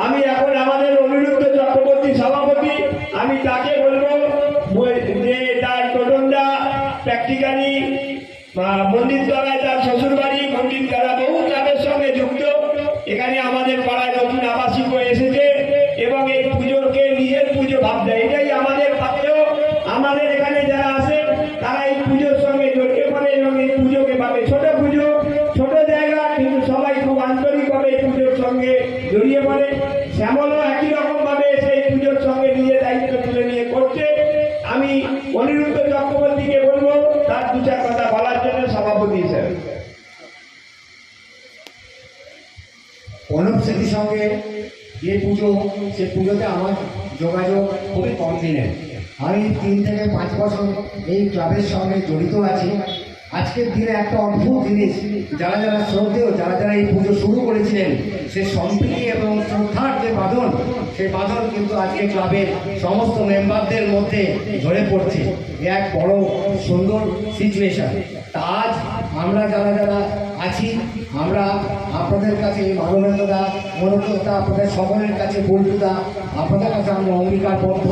আমি এখন আমাদের অনিরুদ্ধ চক্রবর্তী সভাপতি, আমি তাকে বলবো যে তার টোটনদা প্র্যাকটিক্যালি মন্দির তলায় তার শ্বশুর বাড়ি, মন্দির তলা বহু ক্লাবের সঙ্গে যুক্ত। এখানে আমাদের পাড়ায় নতুন আবাসিক এসেছে এবং এই পুজোকে নিজের পুজো ভাবতে, এটাই আমাদের ভাবতে। আমাদের এখানে যারা আসে তারা এই পুজোর সঙ্গে জড়িয়ে পড়ে এবং এই পুজোকে ভাবে ছোট পুজো, ছোট জায়গা, কিন্তু সবাই খুব আন্তরিকভাবে এই পুজোর সঙ্গে জড়িয়ে পড়ে। শ্যামলও একই রকম ভাবে সেই পুজোর সঙ্গে নিজের দায়িত্ব তুলে নিয়ে করছে। আমি অনিরুদ্ধ চক্রবর্তীকে বলবো তার দু চার কথা বলার জন্য সভাপতি হিসেবে। অনুপ স্মৃতির সঙ্গে যে পুজো, সে পুজোতে আমার যোগাযোগ খুবই কম দিনের। আমি 3 থেকে 5 বছর এই ক্লাবের সঙ্গে জড়িত আছি। আজকের দিনে একটা অদ্ভুত জিনিস, যারা যারা শ্রদ্ধেয়, যারা যারা এই পুজো শুরু করেছিলেন, সে সম্প্রীতি এবং শ্রদ্ধার যে বাঁধন, সেই বাঁধন কিন্তু আজকে ক্লাবের সমস্ত মেম্বারদের মধ্যে ঝরে পড়ছে। এক বড় সুন্দর সিচুয়েশন। তা আজ আমরা যারা যারা আছি, আমরা আপনাদের কাছে মানবেন্দ্রদা, মনোজদা, আপনাদের সকলের কাছে বলতুদা, আপনাদের কাছে আমরা অঙ্গীকারবদ্ধ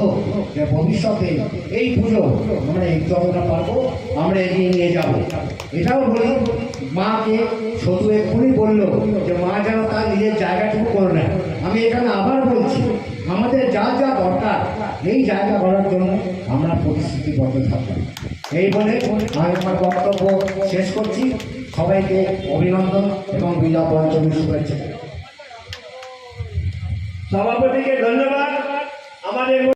যে ভবিষ্যতে এই পুজো আমরা যতটা পারবো আমরা এগিয়ে নিয়ে যাব। এটাও বলি, মাকে শুধু এক্ষুনি বললো যে মা যেন তার নিজের জায়গাটুকু করে নেয়। আমি এখানে আবার বলছি, আমাদের যা যা দরকার এই জায়গা করার জন্য আমরা প্রতিশ্রুতিবদ্ধ থাকবো। এই বলে আমি আমার বক্তব্য শেষ করছি। সবাইকে অভিনন্দন এবং বিজয়া পঞ্চমীর শুভেচ্ছা। সভাপতিকে ধন্যবাদ। আমাদের